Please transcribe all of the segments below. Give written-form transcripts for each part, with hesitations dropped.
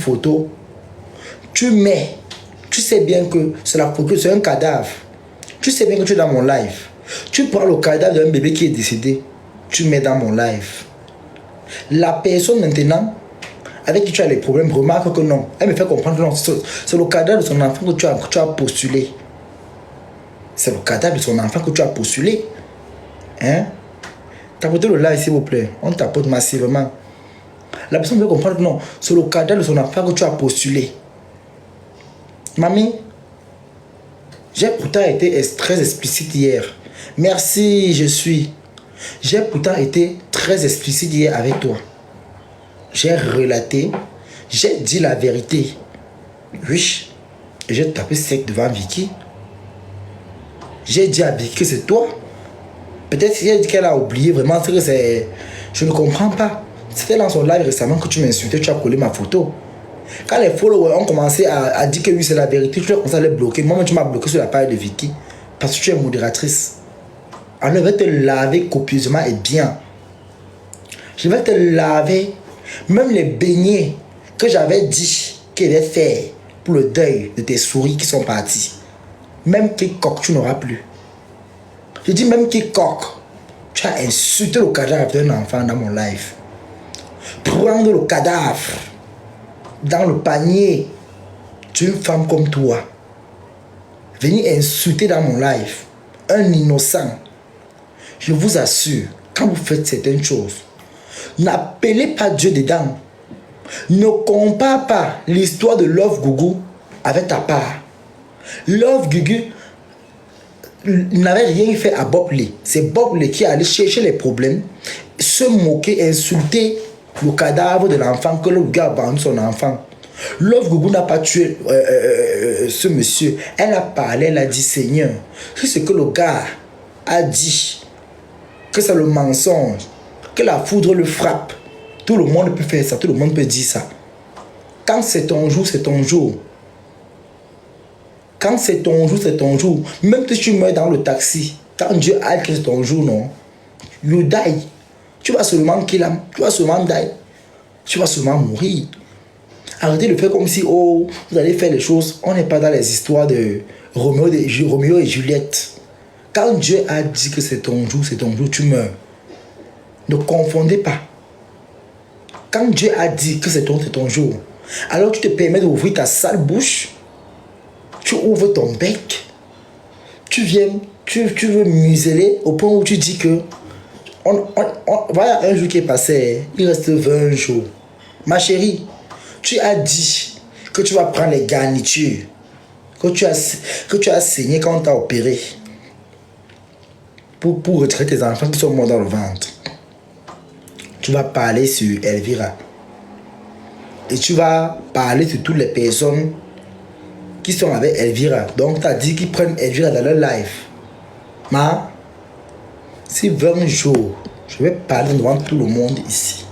photo, tu mets, tu sais bien que c'est la photo, c'est un cadavre. Tu sais bien que tu es dans mon live. Tu prends le cadavre d'un bébé qui est décédé, tu mets dans mon live. La personne maintenant, avec qui tu as les problèmes, remarque que non. Elle me fait comprendre que non, c'est le cadavre de son enfant que tu as postulé. C'est le cadavre de son enfant que tu as postulé. Hein? Tapotez le live, s'il vous plaît. On tapote massivement. La personne veut comprendre que non, c'est le cadavre de son enfant que tu as postulé. Mamie, j'ai pourtant été très explicite hier. Merci, je suis. J'ai pourtant été très explicite hier avec toi. J'ai relaté, j'ai dit la vérité. Oui, et j'ai tapé sec devant Vicky. J'ai dit à Vicky que c'est toi. Peut-être qu'elle a oublié vraiment que c'est... Je ne comprends pas. C'était dans son live récemment que tu m'insultais, tu as collé ma photo. Quand les followers ont commencé à dire que oui, c'est la vérité, tu as commencé à les bloquer. Moi, tu m'as bloqué sur la page de Vicky. Parce que tu es modératrice. Alors, je vais te laver copieusement et bien. Je vais te laver. Même les beignets que j'avais dit qu'il allait faire pour le deuil de tes souris qui sont parties. Même quiconque, tu n'auras plus. Je dis même quiconque. Tu as insulté le cadavre d'un enfant dans mon live. Prendre le cadavre dans le panier d'une femme comme toi. Venir insulter dans mon live un innocent. Je vous assure, quand vous faites certaines choses, n'appelez pas Dieu dedans. Ne compare pas l'histoire de Love Gougou avec ta part. Love Gougou n'avait rien fait à Bob Lee. C'est Bob Lee qui allait chercher les problèmes, se moquer, insulter le cadavre de l'enfant que le gars a vendu son enfant. Love Gougou n'a pas tué ce monsieur. Elle a parlé, elle a dit Seigneur, c'est ce que le gars a dit, que c'est le mensonge, que la foudre le frappe. Tout le monde peut faire ça, tout le monde peut dire ça. Quand c'est ton jour, c'est ton jour. Quand c'est ton jour, c'est ton jour. Même si tu meurs dans le taxi, quand Dieu a dit que c'est ton jour, non, you die. Tu vas seulement kill, tu vas seulement die. Tu vas seulement mourir. Arrêtez de faire comme si, oh, vous allez faire les choses. On n'est pas dans les histoires de Roméo et Juliette. Quand Dieu a dit que c'est ton jour, tu meurs. Ne confondez pas. Quand Dieu a dit que c'est ton jour, alors tu te permets d'ouvrir ta sale bouche, tu ouvres ton bec, tu veux museler au point où tu dis que voilà un jour qui est passé, il reste 20 jours. Ma chérie, tu as dit que tu vas prendre les garnitures que tu as saigné quand on t'a opéré pour retirer tes enfants qui sont morts dans le ventre. Tu vas parler sur Elvira. Et tu vas parler sur toutes les personnes qui sont avec Elvira. Donc, tu as dit qu'ils prennent Elvira dans leur live. Ma, si 20 jours, je vais parler devant tout le monde ici.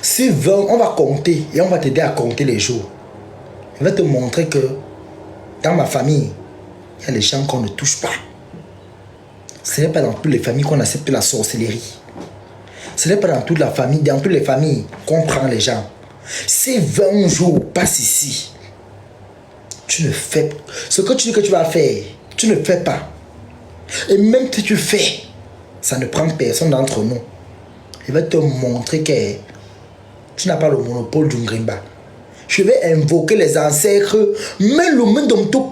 Si 20, on va compter et on va t'aider à compter les jours. Je vais te montrer que dans ma famille, il y a des gens qu'on ne touche pas. Ce n'est pas dans toutes les familles qu'on accepte la sorcellerie. Ce n'est pas dans toute la famille, dans toutes les familles qu'on prend les gens. Si 20 jours passent ici, tu ne fais pas. Ce que tu dis que tu vas faire, tu ne fais pas. Et même si tu fais, ça ne prend personne d'entre nous. Je vais te montrer que tu n'as pas le monopole du Ngrimba. Je vais invoquer les ancêtres, mais le Mendomtoup.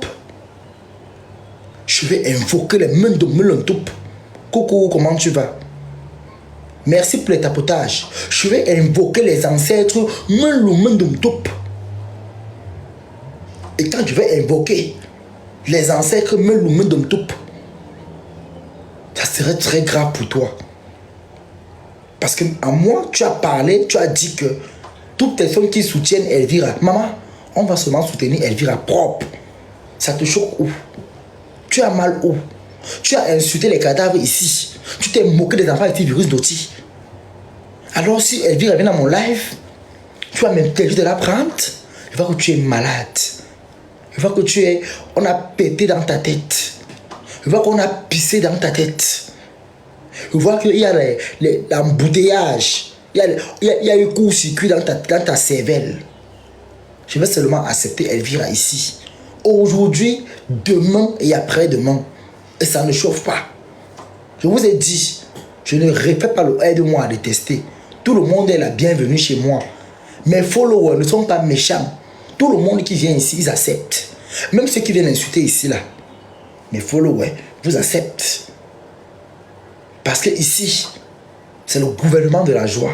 Je vais invoquer les Mendomtoup. Coucou, comment tu vas? Merci pour les tapotages. Je vais invoquer les ancêtres, mais le Mendomtoup. Et quand je vais invoquer les ancêtres, mais le Mendomtoup, ça serait très grave pour toi. Parce que à moi, tu as parlé, tu as dit que toutes personnes qui soutiennent Elvira, maman, on va seulement soutenir Elvira propre. Ça te choque où? Tu as mal où? Tu as insulté les cadavres ici. Tu t'es moqué des enfants avec tes virus d'Oti. Alors si Elvira vient dans mon live, tu vas m'interdire de la prendre. Je vois que tu es malade. Je vois que tu es... On a pété dans ta tête. Je vois qu'on a pissé dans ta tête. Je vois qu'il y a l'embouteillage. Il y a eu court-circuit dans ta cervelle. Je vais seulement accepter Elvira ici. Aujourd'hui, demain et après-demain. Et ça ne chauffe pas. Je vous ai dit, je ne répète pas le aide-moi à détester. Tout le monde est la bienvenue chez moi. Mes followers ne sont pas méchants. Tout le monde qui vient ici, ils acceptent. Même ceux qui viennent insulter ici, là. Mes followers vous acceptent. Parce que ici, c'est le gouvernement de la joie.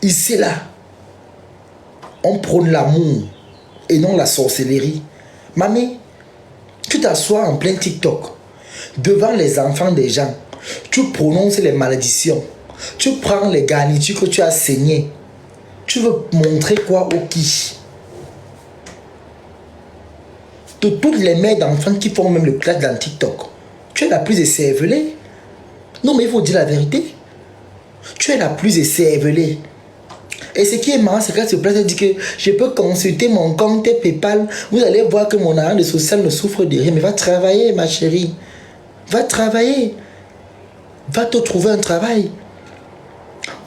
Ici, là, on prône l'amour et non la sorcellerie. Mamie, tu t'assois en plein TikTok, devant les enfants des gens. Tu prononces les malédictions. Tu prends les garnitures que tu as saignées. Tu veux montrer quoi au qui? De toutes les mères d'enfants qui font même le clash dans TikTok, tu es la plus écervelée. Non, mais il faut dire la vérité. Tu es la plus écervelée. Et ce qui est marrant, c'est qu'elle se place et dit que je peux consulter mon compte PayPal. Vous allez voir que mon argent de social ne souffre de rien. Mais va travailler, ma chérie. Va travailler. Va te trouver un travail.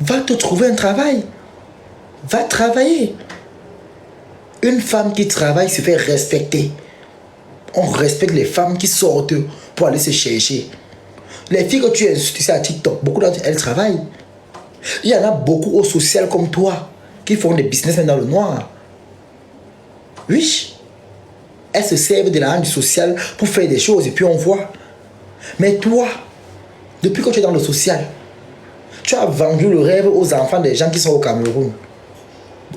Va te trouver un travail. Va travailler. Une femme qui travaille se fait respecter. On respecte les femmes qui sortent pour aller se chercher. Les filles que tu insultes à TikTok, beaucoup d'entre elles travaillent. Il y en a beaucoup au social comme toi qui font des business dans le noir. Oui. Elles se servent de l'argent du social pour faire des choses et puis on voit. Mais toi, depuis que tu es dans le social, tu as vendu le rêve aux enfants des gens qui sont au Cameroun.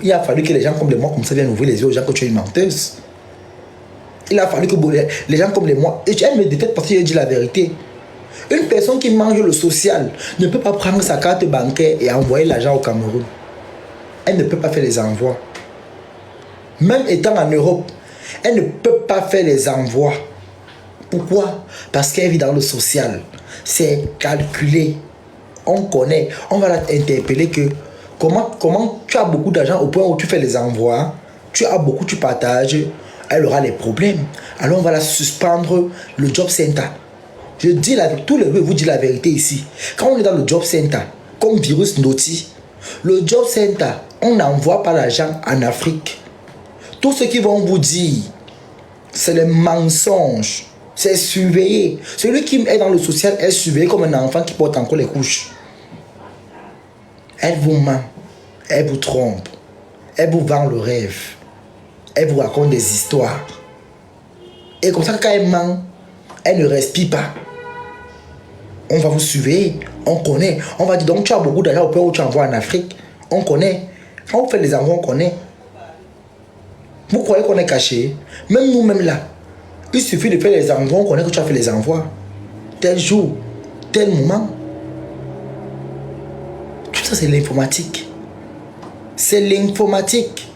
Il a fallu que les gens comme moi comme ça viennent ouvrir les yeux aux gens que tu es une menteuse. Il a fallu que les gens comme moi, et elle me déteste parce que je dis la vérité. Une personne qui mange le social ne peut pas prendre sa carte bancaire et envoyer l'argent au Cameroun. Elle ne peut pas faire les envois. Même étant en Europe, elle ne peut pas faire les envois. Pourquoi? Parce qu'elle vit dans le social. C'est calculé. On connaît. On va l'interpeller que comment tu as beaucoup d'argent au point où tu fais les envois, tu as beaucoup, tu partages, elle aura les problèmes. Alors on va la suspendre le job center. Je dis tous les deux vous disent la vérité ici. Quand on est dans le job center, comme virus naughty, le job center, on n'envoie pas l'argent en Afrique. Tout ce qu'ils vont vous dire, c'est les mensonges. C'est surveillé. Celui qui est dans le social est surveillé comme un enfant qui porte encore les couches. Elle vous ment. Elle vous trompe. Elle vous vend le rêve. Elle vous raconte des histoires. Et comme ça, quand elle ment, elle ne respire pas. On va vous surveiller. On connaît. On va dire donc tu as beaucoup d'argent au point où tu envoies en Afrique. On connaît. Quand vous faites les envois, on connaît. Vous croyez qu'on est caché? Même nous-mêmes là. Il suffit de faire les envois, on connaît que tu as fait les envois. Tel jour, tel moment. Tout ça, c'est l'informatique. C'est l'informatique.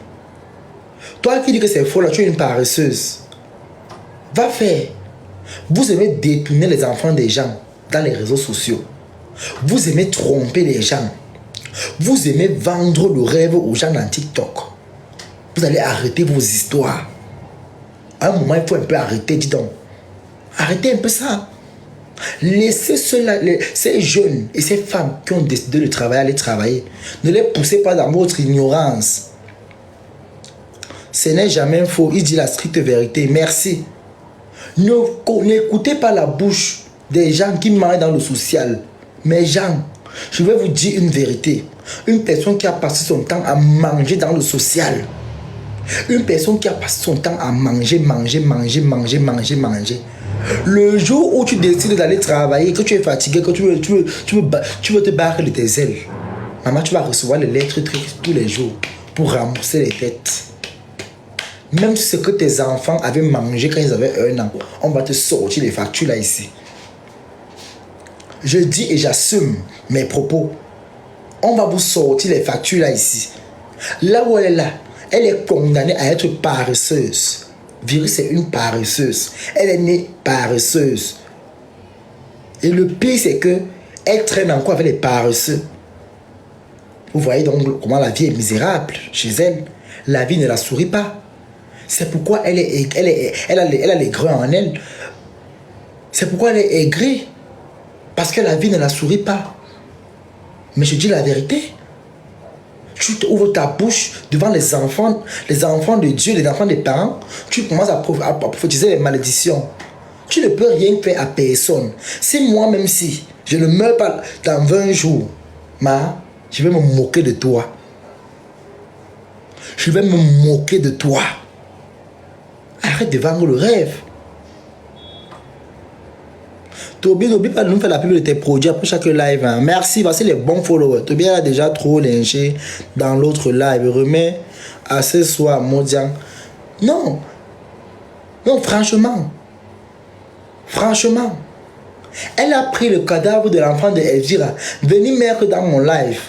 Toi qui dis que c'est faux, là, tu es une paresseuse. Va faire. Vous aimez détourner les enfants des gens dans les réseaux sociaux. Vous aimez tromper les gens. Vous aimez vendre le rêve aux gens dans TikTok. Vous allez arrêter vos histoires. À un moment, il faut un peu arrêter, dis donc. Arrêtez un peu ça. Laissez ces jeunes et ces femmes qui ont décidé de travailler, aller travailler. Ne les poussez pas dans votre ignorance. Ce n'est jamais faux. Il dit la stricte vérité. Merci. N'écoutez pas la bouche des gens qui mentent dans le social. Mes gens, je vais vous dire une vérité. Une personne qui a passé son temps à manger dans le social. Une personne qui a passé son temps à manger. Le jour où tu décides d'aller travailler, que tu es fatigué, que tu veux te barrer de tes ailes, maman, tu vas recevoir les lettres tous les jours pour rembourser les dettes. Même ce que tes enfants avaient mangé quand ils avaient 1 an, on va te sortir les factures là ici. Je dis et j'assume mes propos. On va vous sortir les factures là ici. Là où elle est là, elle est condamnée à être paresseuse. Virus est une paresseuse. Elle est née paresseuse. Et le pire, c'est que elle traîne encore avec les paresseux. Vous voyez donc comment la vie est misérable chez elle. La vie ne la sourit pas. C'est pourquoi elle a les grains en elle. C'est pourquoi elle est aigrie. Parce que la vie ne la sourit pas. Mais je dis la vérité. Tu ouvres ta bouche devant les enfants de Dieu, les enfants des parents. Tu commences à prophétiser les malédictions. Tu ne peux rien faire à personne. Si moi-même, si je ne meurs pas dans 20 jours, je vais me moquer de toi. Je vais me moquer de toi. Arrête de vendre le rêve. Toby, n'oublie pas de nous faire la pub de tes produits après chaque live. Hein. Merci, voici les bons followers. Toby a déjà trop lynché dans l'autre live. Remets à ce soir, Modian. Non. Non, franchement. Franchement. Elle a pris le cadavre de l'enfant de Elvira, venue mettre dans mon live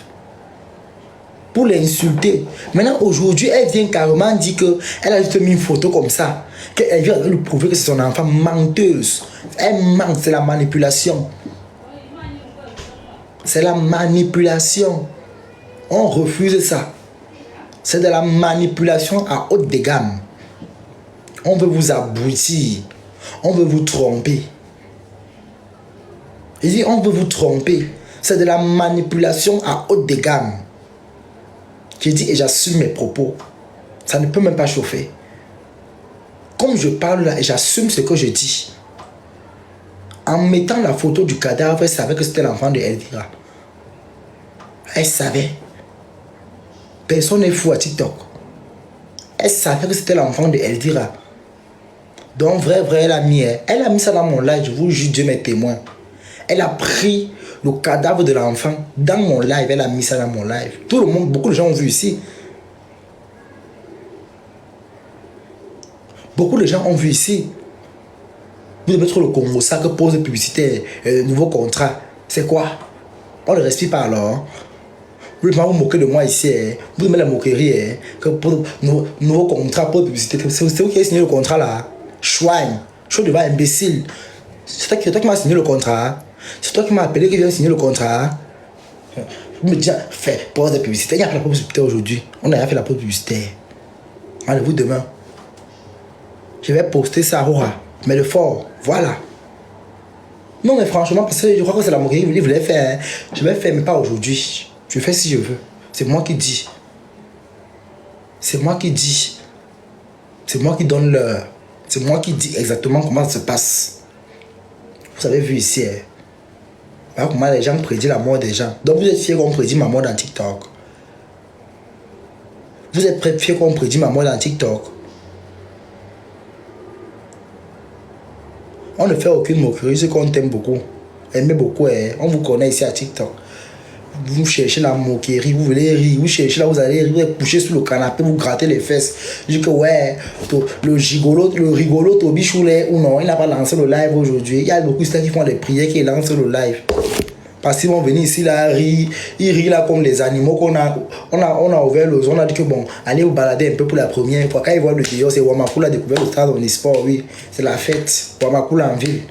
pour l'insulter. Maintenant, aujourd'hui, elle vient carrément dire qu'elle a juste mis une photo comme ça. Qu'elle vient lui prouver que c'est son enfant menteuse. Elle ment, c'est la manipulation. C'est la manipulation. On refuse ça. C'est de la manipulation à haute de gamme. On veut vous abrutir. On veut vous tromper. Il dit, on veut vous tromper. C'est de la manipulation à haute de gamme. J'ai dit et j'assume mes propos. Ça ne peut même pas chauffer. Comme je parle là et j'assume ce que je dis. En mettant la photo du cadavre, elle savait que c'était l'enfant de Elvira. Elle savait. Personne n'est fou à TikTok. Elle savait que c'était l'enfant de Elvira. Donc vrai, elle a mis ça dans mon live, je vous jure, Dieu mes témoins. Elle a pris le cadavre de l'enfant dans mon live, elle a mis ça dans mon live. Tout le monde, beaucoup de gens ont vu ici. Beaucoup de gens ont vu ici. Vous devez mettre le Congo, ça que pose publicité, nouveau contrat. C'est quoi? On ne respire pas alors. Vous devez vous moquer de moi ici. Vous devez la moquerie. Que pour nouveau contrat, pour publicité. C'est vous qui avez signé le contrat là. Chouin. Je suis devant imbécile. C'est toi qui m'as signé le contrat. C'est toi qui m'as appelé qui vient signer le contrat. Vous me dites, fais pause de publicité. Il n'y a pas la pause de publicité aujourd'hui. On a fait la pause de publicité. Rendez-vous demain. Je vais poster ça, mais le fort, voilà. Non, mais franchement, parce que je crois que c'est la moquerie, il voulait faire. Je vais faire, mais pas aujourd'hui. Je fais si je veux. C'est moi qui dis. C'est moi qui dis. C'est moi qui donne l'heure. C'est moi qui dis exactement comment ça se passe. Vous avez vu ici, voilà comment les gens prédisent la mort des gens. Donc vous êtes fiers qu'on prédit ma mort dans TikTok. Vous êtes fiers qu'on prédit ma mort dans TikTok. On ne fait aucune moquerie, c'est qu'on t'aime beaucoup. Aimez beaucoup, on vous connaît ici à TikTok. Vous cherchez la moquerie, vous voulez rire, vous cherchez là, vous allez rire, vous allez coucher sur le canapé, vous grattez les fesses. Je dis que ouais, le rigolo Toby Choulet ou non, il n'a pas lancé le live aujourd'hui. Il y a beaucoup de gens qui font des prières qui lancent le live. Parce qu'ils vont venir ici là, rire, ils rient là comme les animaux qu'on a. On a ouvert le zone, on a dit que bon, allez vous balader un peu pour la première fois. Quand ils voient le dehors, c'est Wamakoula a découvert le stade en sport, oui. C'est la fête, Wamakoula en ville.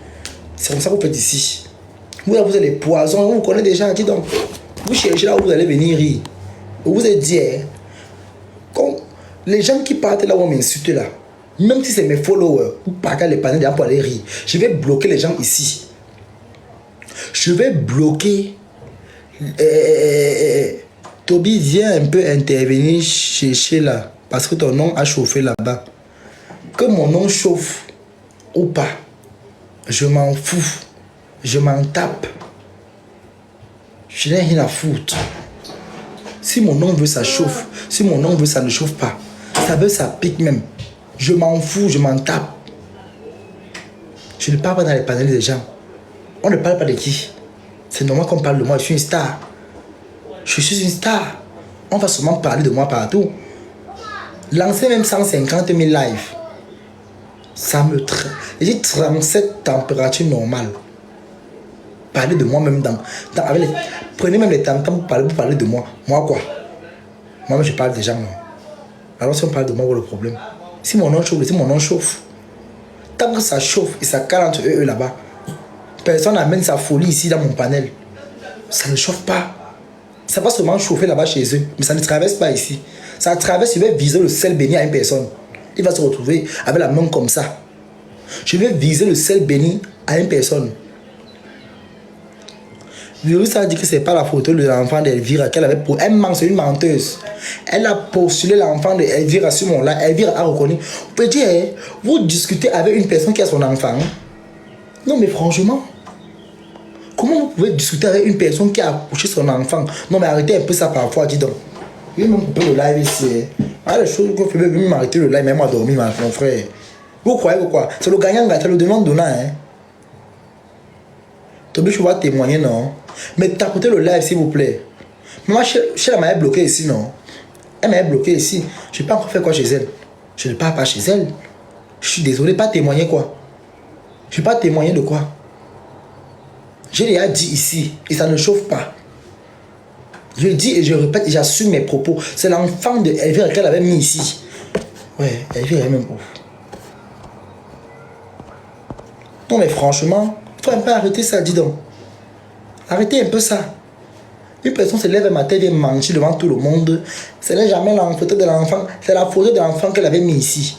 C'est comme ça que vous faites ici. Vous avez les poisons, on vous connaît déjà, dis donc. Vous cherchez là où vous allez venir rire. Vous êtes dit, comme les gens qui partent là où on m'insulte là, même si c'est mes followers, ou pas qu'à les panneaux pour aller rire, je vais bloquer les gens ici. Je vais bloquer. Toby, viens un peu intervenir chercher là. Parce que ton nom a chauffé là-bas. Que mon nom chauffe ou pas, je m'en fous. Je m'en tape. Je n'ai rien à foutre. Si mon nom veut, ça chauffe. Si mon nom veut, ça ne chauffe pas. Ça veut, ça pique même. Je m'en fous, je m'en tape. Je ne parle pas dans les panels des gens. On ne parle pas de qui. C'est normal qu'on parle de moi. Je suis une star. Je suis une star. On va sûrement parler de moi partout. Lancer même 150 000 lives. Ça me traite. J'ai 37 températures normales. Parler de moi même avec les, prenez même les temps pour parler de moi. Moi quoi? Moi je parle des gens. Non. Alors si on parle de moi, où est le problème? Si mon nom chauffe, tant que ça chauffe et ça cale entre eux là-bas, personne n'amène sa folie ici dans mon panel. Ça ne chauffe pas. Ça va seulement chauffer là-bas chez eux, mais ça ne traverse pas ici. Ça traverse, je vais viser le sel béni à une personne. Il va se retrouver avec la main comme ça. Je vais viser le sel béni à une personne. Virus a dit que c'est pas la photo de l'enfant d'Elvira qu'elle avait pour. Elle ment, c'est une menteuse. Elle a postulé l'enfant d'Elvira sur mon live. Elvira a reconnu. Vous pouvez dire, vous discutez avec une personne qui a son enfant. Non, mais franchement, comment vous pouvez discuter avec une personne qui a accouché son enfant? Non, mais arrêtez un peu ça parfois, dis donc. Oui, même couper le live ici. Ah, les choses que je fais, même arrêter le live, même moi dormir, mon frère. Vous croyez quoi? C'est le gagnant, c'est le donnant. Hein? Tobi, je vais témoigner, non? Mais tapotez le live, s'il vous plaît. Moi, elle m'avait bloqué ici, non? Elle m'avait bloqué ici. Je n'ai pas encore fait quoi chez elle. Je ne pars pas chez elle. Je suis désolé, pas témoigner quoi? Je ne vais pas témoigner de quoi? Je l'ai dit ici, et ça ne chauffe pas. Je dis et je répète et j'assume mes propos. C'est l'enfant de Elvira qu'elle avait mis ici. Ouais, Elvira est même ouf. Non mais franchement, il faut un peu arrêter ça, dis donc. Arrêtez un peu ça. Une personne se lève un matin et vient mentir devant tout le monde. Ce n'est jamais la photo de l'enfant. C'est la photo de l'enfant qu'elle avait mis ici.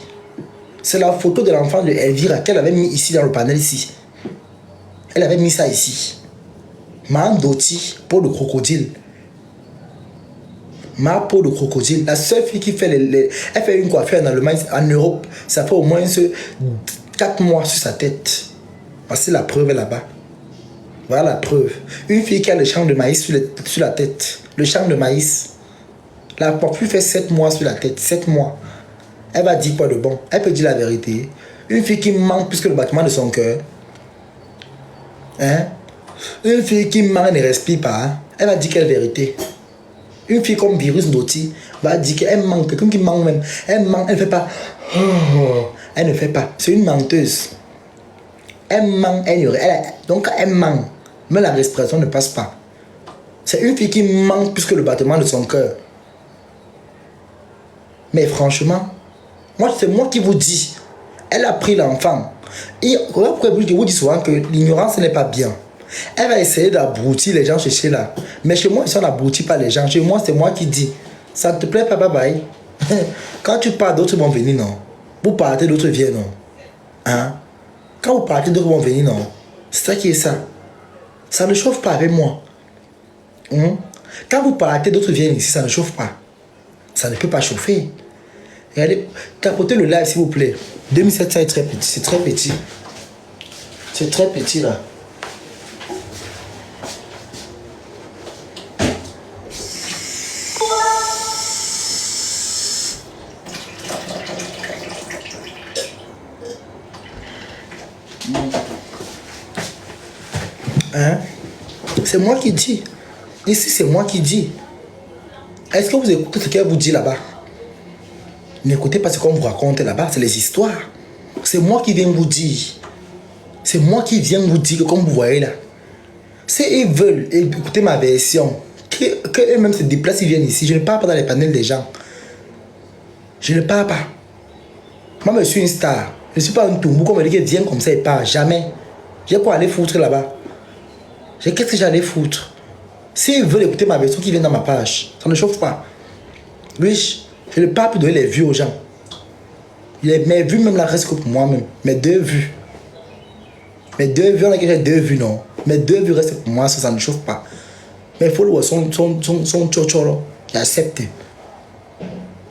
C'est la photo de l'enfant de Elvira qu'elle avait mis ici dans le panel ici. Elle avait mis ça ici. Ma Doti, peau de crocodile. Ma peau de crocodile. La seule fille qui fait elle fait une coiffure en Allemagne, en Europe. Ça fait au moins 4 mois sur sa tête. Voici la preuve là-bas. Voilà la preuve. Une fille qui a le champ de maïs sur la tête. Le champ de maïs. La coiffure fait 7 mois sur la tête. 7 mois. Elle va dire quoi de bon? Elle peut dire la vérité. Une fille qui manque plus que le battement de son cœur. Hein? Une fille qui ment et ne respire pas. Elle va dire quelle vérité? Une fille comme Virus Doti va dire qu'elle ment. Quelqu'un qui ment même. Elle ment, elle ne fait pas. Elle ne fait pas. C'est une menteuse. Elle ment, donc elle ment. Mais la respiration ne passe pas. C'est une fille qui ment plus que le battement de son cœur. Mais franchement, c'est moi qui vous dis. Elle a pris l'enfant. Et pourquoi je vous dis souvent que l'ignorance n'est pas bien. Elle va essayer d'abrutir les gens chez là. Mais chez moi, ils ne n'abrutit pas les gens. Chez moi, c'est moi qui dis. Ça ne te plaît pas, bye bye. Quand tu pars, d'autres vont venir, non. Vous partez, d'autres viennent, non. Hein? Quand vous partez, d'autres vont venir, non. C'est ça qui est ça. Ça ne chauffe pas avec moi. Quand vous partez, d'autres viennent ici, ça ne chauffe pas. Ça ne peut pas chauffer. Regardez, tapotez le live, s'il vous plaît. 2700 est très petit. C'est très petit. C'est très petit, là. Hein? C'est moi qui dis. Ici, c'est moi qui dis. Est-ce que vous écoutez ce qu'elle vous dit là-bas? N'écoutez pas ce qu'on vous raconte là-bas, c'est les histoires. C'est moi qui viens vous dire. C'est moi qui viens vous dire que comme vous voyez là. Si ils veulent écouter ma version, qu'eux-mêmes se déplacent, ils viennent ici. Je ne parle pas dans les panels des gens. Je ne parle pas. Moi, je suis une star. Je ne suis pas un tombou comme elle dit, viens comme ça et part. Jamais. J'ai quoi aller foutre là-bas? Qu'est-ce que j'allais foutre? S'ils veulent écouter ma version qui vient dans ma page, ça ne chauffe pas. Oui, je ne parle plus de donner les vues aux gens. Mes vues, même la reste que pour moi-même. Mes 2 vues. Mes 2 vues, on a déjà 2 vues, non. Mes 2 vues restent pour moi, ça ne chauffe pas. Mes followers sont tchotchoro. J'accepte.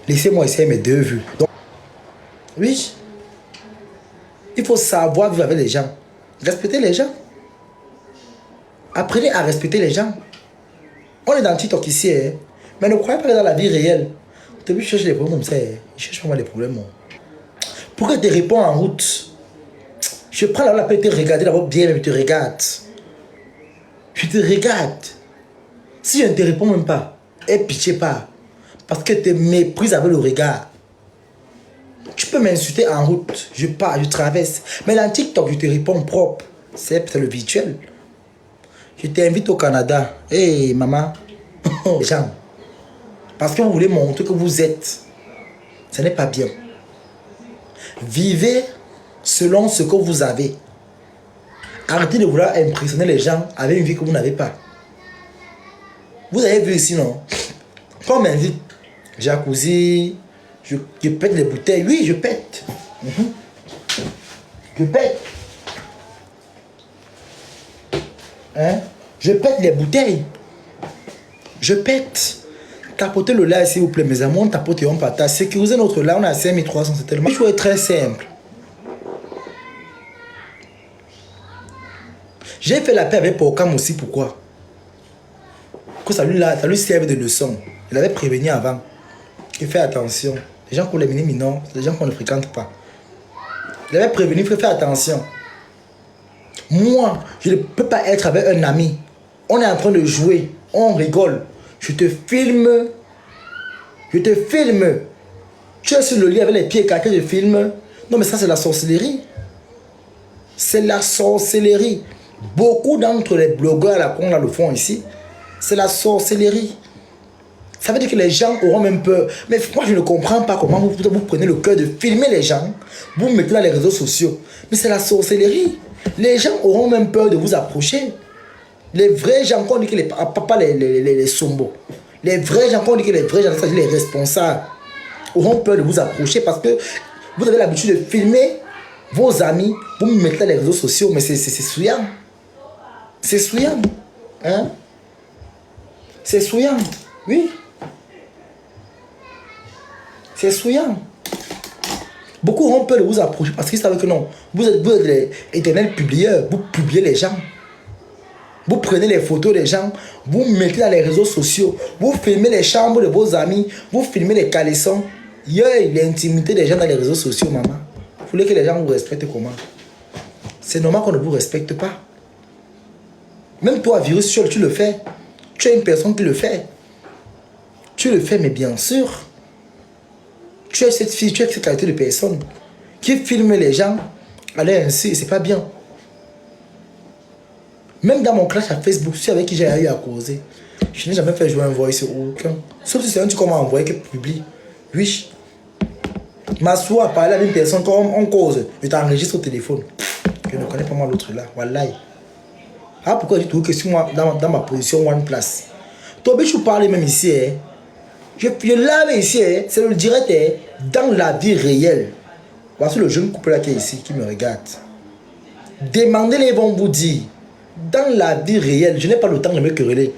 Laissez-moi essayer mes 2 vues. Donc, oui, il faut savoir vivre avec les gens. Respecter les gens. Apprenez à respecter les gens. On est dans TikTok ici, hein. Mais ne croyez pas que dans la vie réelle, tu veux chercher des problèmes comme ça. Je cherche pas mal des problèmes. Pourquoi tu réponds en route? Je prends la peine de te regarder d'abord bien, mais je te regarde. Je te regarde. Si je ne te réponds même pas, aie pitié pas. Parce que tu méprises avec le regard. Tu peux m'insulter en route. Je pars, je traverse. Mais dans TikTok, je te réponds propre. C'est le virtuel. Je t'invite au Canada. Hé, maman. Les gens. Parce que vous voulez montrer que vous êtes. Ce n'est pas bien. Vivez selon ce que vous avez. Arrêtez de vouloir impressionner les gens avec une vie que vous n'avez pas. Vous avez vu ici, non? Quand on m'invite, jacuzzi, je pète les bouteilles. Oui, je pète. Je pète. Hein? Je pète les bouteilles. Je pète. Tapotez le là, s'il vous plaît, mes amis. On tapote et on partage. Sécuriser notre là, on a 5300. C'est tellement. Il faut être très simple. J'ai fait la paix avec Porcam aussi. Pourquoi? Que ça lui serve de leçon. Il avait prévenu avant. Il fait attention. Les gens qui ont les mini-minors, c'est des gens qu'on ne fréquente pas. Il avait prévenu, il faut faire attention. Moi, je ne peux pas être avec un ami. On est en train de jouer, on rigole. Je te filme. Je te filme. Tu es sur le lit avec les pieds écartés, je filme. Non, mais ça, c'est la sorcellerie. C'est la sorcellerie. Beaucoup d'entre les blogueurs là, qu'on le font ici, c'est la sorcellerie. Ça veut dire que les gens auront même peur. Mais moi, je ne comprends pas comment vous prenez le cœur de filmer les gens, vous mettez dans les réseaux sociaux. Mais c'est la sorcellerie. Les gens auront même peur de vous approcher. Les vrais gens, qu'on dit que pas les sombos, les vrais gens, qu'on dit que les vrais gens, c'est-à-dire les responsables, auront peur de vous approcher parce que vous avez l'habitude de filmer vos amis, vous mettez dans les réseaux sociaux. Mais c'est souillant. C'est souillant. Hein? C'est souillant. Oui. C'est souillant. Beaucoup auront peur de vous approcher parce qu'ils savent que non. Vous êtes les éternels publieurs. Vous publiez les gens. Vous prenez les photos des gens. Vous mettez dans les réseaux sociaux. Vous filmez les chambres de vos amis. Vous filmez les caleçons. Il y a l'intimité des gens dans les réseaux sociaux, maman. Vous voulez que les gens vous respectent comment? C'est normal qu'on ne vous respecte pas. Même toi, virus, tu le fais. Tu es une personne qui le fait. Tu le fais, mais bien sûr. Tu es cette fille, tu es cette qualité de personne qui filme les gens. Allez, ainsi, c'est pas bien. Même dans mon clash à Facebook, celui avec qui j'ai eu à causer, je n'ai jamais fait jouer un voice sur aucun. Sauf si c'est un truc qu'on m'a envoyé qui publie. Oui. M'assois à parler avec une personne comme on cause. Je t'enregistre au téléphone. Je ne connais pas moi l'autre là. Wallahi. Ah, pourquoi j'ai trouvé que si moi, dans ma position one place. Toi, je parle même ici. Hein. Je lave ici. Hein. C'est le direct. Hein. Dans la vie réelle. Voici le jeune couple là qui est ici, qui me regarde. Demandez-les, ils vont vous dire. Dans la vie réelle, je n'ai pas le temps de me quereller.